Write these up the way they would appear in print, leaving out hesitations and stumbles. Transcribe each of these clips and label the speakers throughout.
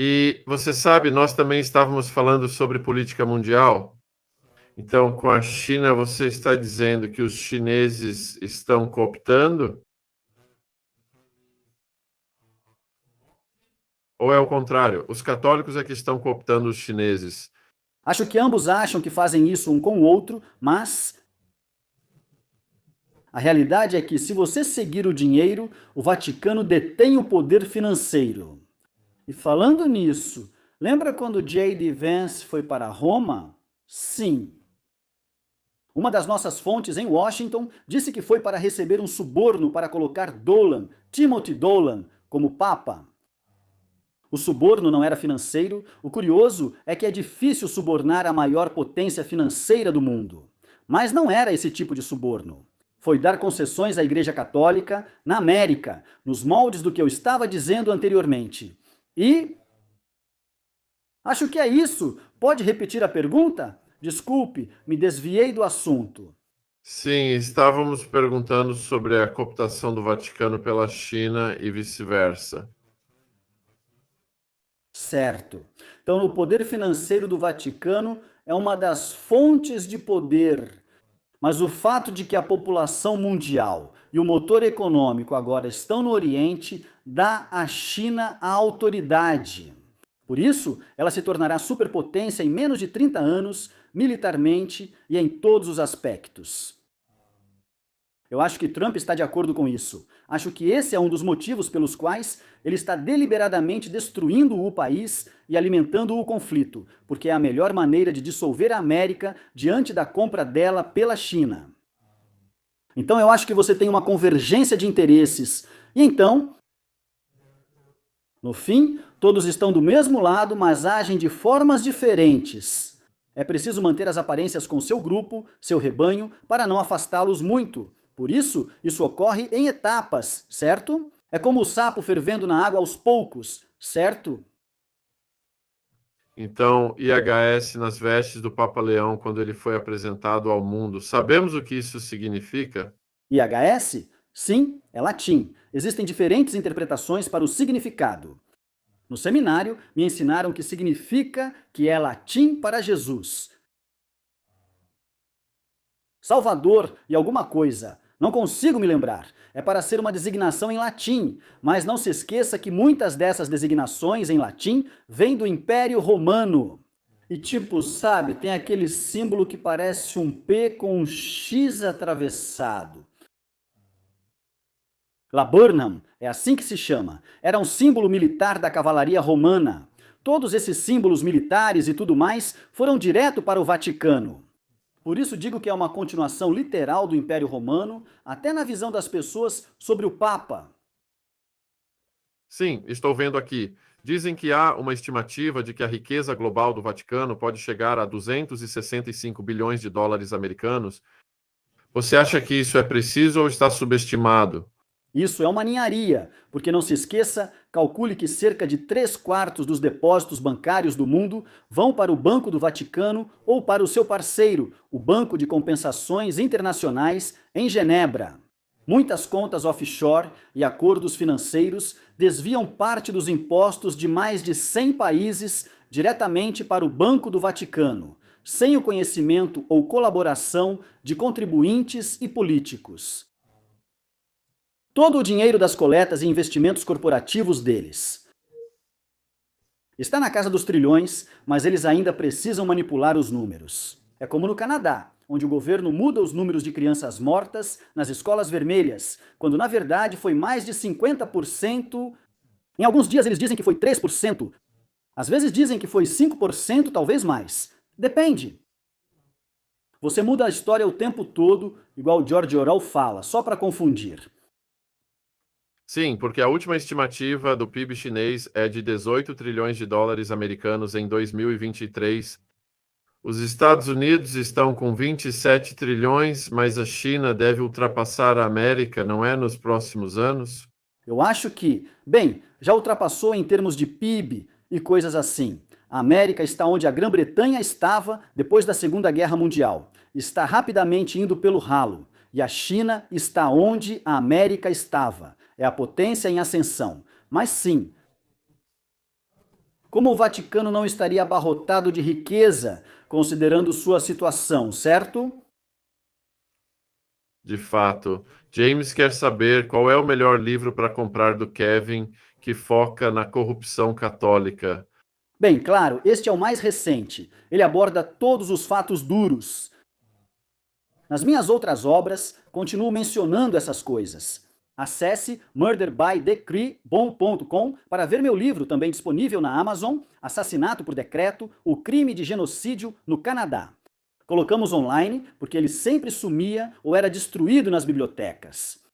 Speaker 1: E você sabe, nós também estávamos falando sobre política mundial. Então, com a China, você está dizendo que os chineses estão cooptando? Ou é o contrário? Os católicos é que estão cooptando os chineses?
Speaker 2: Acho que ambos acham que fazem isso um com o outro, mas a realidade é que, se você seguir o dinheiro, o Vaticano detém o poder financeiro. E falando nisso, lembra quando J.D. Vance foi para Roma? Sim. Uma das nossas fontes em Washington disse que foi para receber um suborno para colocar Dolan, Timothy Dolan, como Papa. O suborno não era financeiro. O curioso é que é difícil subornar a maior potência financeira do mundo. Mas não era esse tipo de suborno. Foi dar concessões à Igreja Católica na América, nos moldes do que eu estava dizendo anteriormente. E acho que é isso. Pode repetir a pergunta? Desculpe, me desviei do assunto.
Speaker 1: Sim, estávamos perguntando sobre a cooptação do Vaticano pela China e vice-versa.
Speaker 2: Certo. Então, o poder financeiro do Vaticano é uma das fontes de poder. Mas o fato de que a população mundial e o motor econômico agora estão no Oriente dá à China a autoridade. Por isso, ela se tornará superpotência em menos de 30 anos, militarmente e em todos os aspectos. Eu acho que Trump está de acordo com isso. Acho que esse é um dos motivos pelos quais ele está deliberadamente destruindo o país e alimentando o conflito, porque é a melhor maneira de dissolver a América diante da compra dela pela China. Então eu acho que você tem uma convergência de interesses. E então, no fim, todos estão do mesmo lado, mas agem de formas diferentes. É preciso manter as aparências com seu grupo, seu rebanho, para não afastá-los muito. Por isso, isso ocorre em etapas, certo? É como o sapo fervendo na água aos poucos, certo?
Speaker 1: Então, IHS nas vestes do Papa Leão quando ele foi apresentado ao mundo. Sabemos o que isso significa?
Speaker 2: IHS? Sim, é latim. Existem diferentes interpretações para o significado. No seminário, me ensinaram que significa que é latim para Jesus. Salvador e alguma coisa. Não consigo me lembrar. É para ser uma designação em latim, mas não se esqueça que muitas dessas designações em latim vêm do Império Romano. E tipo, sabe, tem aquele símbolo que parece um P com um X atravessado. Laburnum, é assim que se chama. Era um símbolo militar da cavalaria romana. Todos esses símbolos militares e tudo mais foram direto para o Vaticano. Por isso digo que é uma continuação literal do Império Romano, até na visão das pessoas sobre o Papa.
Speaker 1: Sim, estou vendo aqui. Dizem que há uma estimativa de que a riqueza global do Vaticano pode chegar a 265 bilhões de dólares americanos. Você acha que isso é preciso ou está subestimado?
Speaker 2: Isso é uma ninharia, porque não se esqueça, calcule que cerca de 3/4 dos depósitos bancários do mundo vão para o Banco do Vaticano ou para o seu parceiro, o Banco de Compensações Internacionais, em Genebra. Muitas contas offshore e acordos financeiros desviam parte dos impostos de mais de 100 países diretamente para o Banco do Vaticano, sem o conhecimento ou colaboração de contribuintes e políticos. Todo o dinheiro das coletas e investimentos corporativos deles está na casa dos trilhões, mas eles ainda precisam manipular os números. É como no Canadá, onde o governo muda os números de crianças mortas nas escolas vermelhas, quando na verdade foi mais de 50%. Em alguns dias eles dizem que foi 3%. Às vezes dizem que foi 5%, talvez mais. Depende. Você muda a história o tempo todo, igual George Orwell fala, só para confundir.
Speaker 1: Sim, porque a última estimativa do PIB chinês é de 18 trilhões de dólares americanos em 2023. Os Estados Unidos estão com 27 trilhões, mas a China deve ultrapassar a América, não é, nos próximos anos?
Speaker 2: Eu acho que, bem, já ultrapassou em termos de PIB e coisas assim. A América está onde a Grã-Bretanha estava depois da Segunda Guerra Mundial. Está rapidamente indo pelo ralo. E a China está onde a América estava. É a potência em ascensão. Mas sim, Como o Vaticano não estaria abarrotado de riqueza, considerando sua situação, certo?
Speaker 1: De fato, James quer saber qual é o melhor livro para comprar do Kevin que foca na corrupção católica.
Speaker 2: Bem, claro, este é o mais recente. Ele aborda todos os fatos duros. Nas minhas outras obras, continuo mencionando essas coisas. Acesse murderbydecree.com para ver meu livro, também disponível na Amazon, Assassinato por Decreto, o crime de genocídio no Canadá. Colocamos online porque ele sempre sumia ou era destruído nas bibliotecas.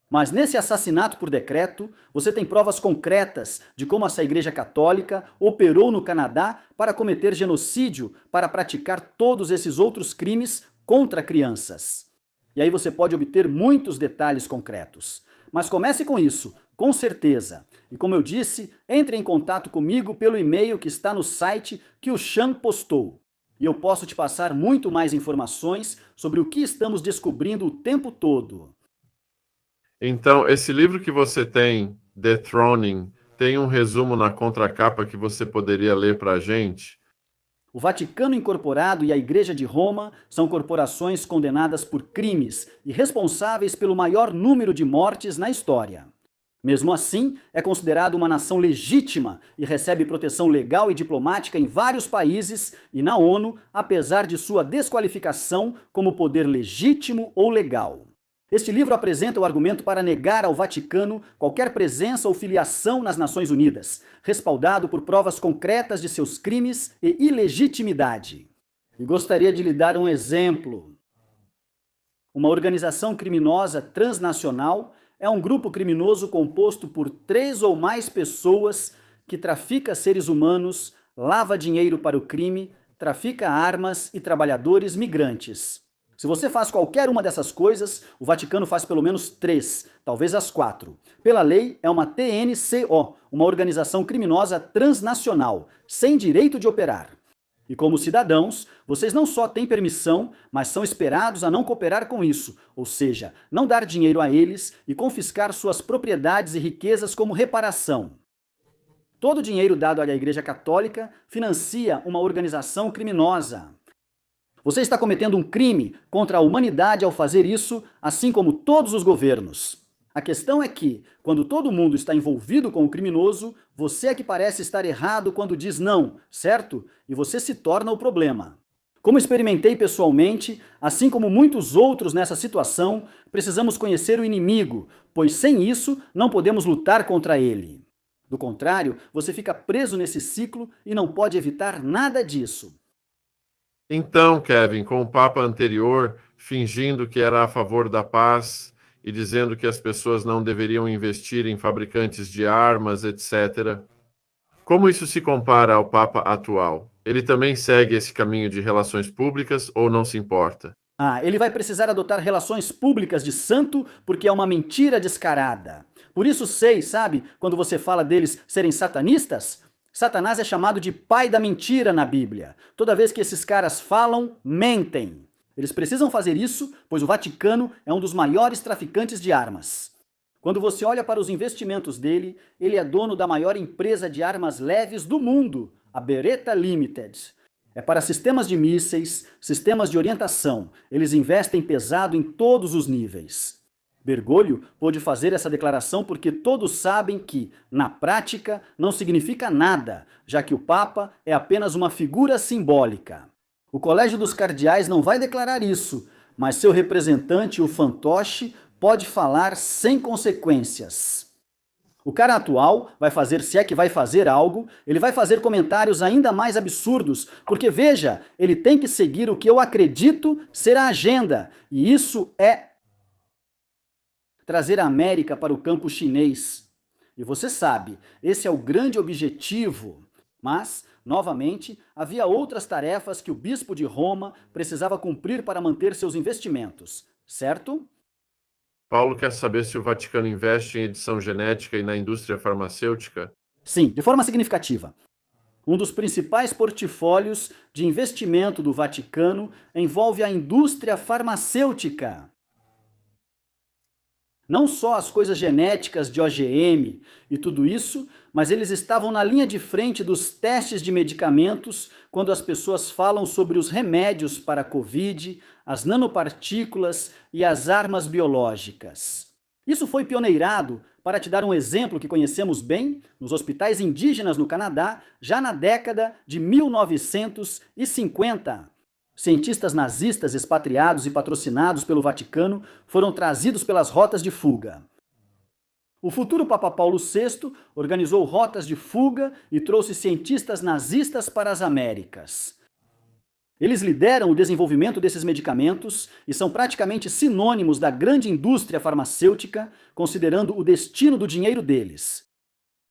Speaker 2: Mas nesse assassinato por decreto, você tem provas concretas de como essa Igreja Católica operou no Canadá para cometer genocídio, para praticar todos esses outros crimes contra crianças. E aí você pode obter muitos detalhes concretos. Mas comece com isso, com certeza. E como eu disse, entre em contato comigo pelo e-mail que está no site que o Sean postou. E eu posso te passar muito mais informações sobre o que estamos descobrindo o tempo todo.
Speaker 1: Então, esse livro que você tem, Dethroning, tem um resumo na contracapa que você poderia ler para a gente?
Speaker 2: O Vaticano Incorporado e a Igreja de Roma são corporações condenadas por crimes e responsáveis pelo maior número de mortes na história. Mesmo assim, é considerado uma nação legítima e recebe proteção legal e diplomática em vários países e na ONU, apesar de sua desqualificação como poder legítimo ou legal. Este livro apresenta o argumento para negar ao Vaticano qualquer presença ou filiação nas Nações Unidas, respaldado por provas concretas de seus crimes e ilegitimidade. E gostaria de lhe dar um exemplo. Uma organização criminosa transnacional é um grupo criminoso composto por 3 ou mais pessoas que trafica seres humanos, lava dinheiro para o crime, trafica armas e trabalhadores migrantes. Se você faz qualquer uma dessas coisas, o Vaticano faz pelo menos 3, talvez as 4. Pela lei, é uma TNCO, uma organização criminosa transnacional, sem direito de operar. E como cidadãos, vocês não só têm permissão, mas são esperados a não cooperar com isso, ou seja, não dar dinheiro a eles e confiscar suas propriedades e riquezas como reparação. Todo o dinheiro dado à Igreja Católica financia uma organização criminosa. Você está cometendo um crime contra a humanidade ao fazer isso, assim como todos os governos. A questão é que, quando todo mundo está envolvido com o criminoso, você é que parece estar errado quando diz não, certo? E você se torna o problema. Como experimentei pessoalmente, assim como muitos outros nessa situação, precisamos conhecer o inimigo, pois sem isso não podemos lutar contra ele. Do contrário, você fica preso nesse ciclo e não pode evitar nada disso.
Speaker 1: Então, Kevin, com o Papa anterior fingindo que era a favor da paz e dizendo que as pessoas não deveriam investir em fabricantes de armas, etc. Como isso se compara ao Papa atual? Ele também segue esse caminho de relações públicas ou não se importa?
Speaker 2: Ele vai precisar adotar relações públicas de santo porque é uma mentira descarada. Por isso sei, sabe, quando você fala deles serem satanistas? Satanás é chamado de pai da mentira na Bíblia. Toda vez que esses caras falam, mentem. Eles precisam fazer isso, pois o Vaticano é um dos maiores traficantes de armas. Quando você olha para os investimentos dele, ele é dono da maior empresa de armas leves do mundo, a Beretta Limited. É para sistemas de mísseis, sistemas de orientação. Eles investem pesado em todos os níveis. Bergoglio pôde fazer essa declaração porque todos sabem que, na prática, não significa nada, já que o Papa é apenas uma figura simbólica. O Colégio dos Cardeais não vai declarar isso, mas seu representante, o fantoche, pode falar sem consequências. O cara atual vai fazer, se é que vai fazer algo, ele vai fazer comentários ainda mais absurdos, porque veja, ele tem que seguir o que eu acredito ser a agenda, e isso é trazer a América para o campo chinês. E você sabe, esse é o grande objetivo. Mas, novamente, havia outras tarefas que o bispo de Roma precisava cumprir para manter seus investimentos, certo?
Speaker 1: Paulo quer saber se o Vaticano investe em edição genética e na indústria farmacêutica?
Speaker 2: Sim, de forma significativa. Um dos principais portfólios de investimento do Vaticano envolve a indústria farmacêutica. Não só as coisas genéticas de OGM e tudo isso, mas eles estavam na linha de frente dos testes de medicamentos quando as pessoas falam sobre os remédios para a Covid, as nanopartículas e as armas biológicas. Isso foi pioneirado, para te dar um exemplo que conhecemos bem, nos hospitais indígenas no Canadá, já na década de 1950. Cientistas nazistas expatriados e patrocinados pelo Vaticano foram trazidos pelas rotas de fuga. O futuro Papa Paulo VI organizou rotas de fuga e trouxe cientistas nazistas para as Américas. Eles lideram o desenvolvimento desses medicamentos e são praticamente sinônimos da grande indústria farmacêutica, considerando o destino do dinheiro deles.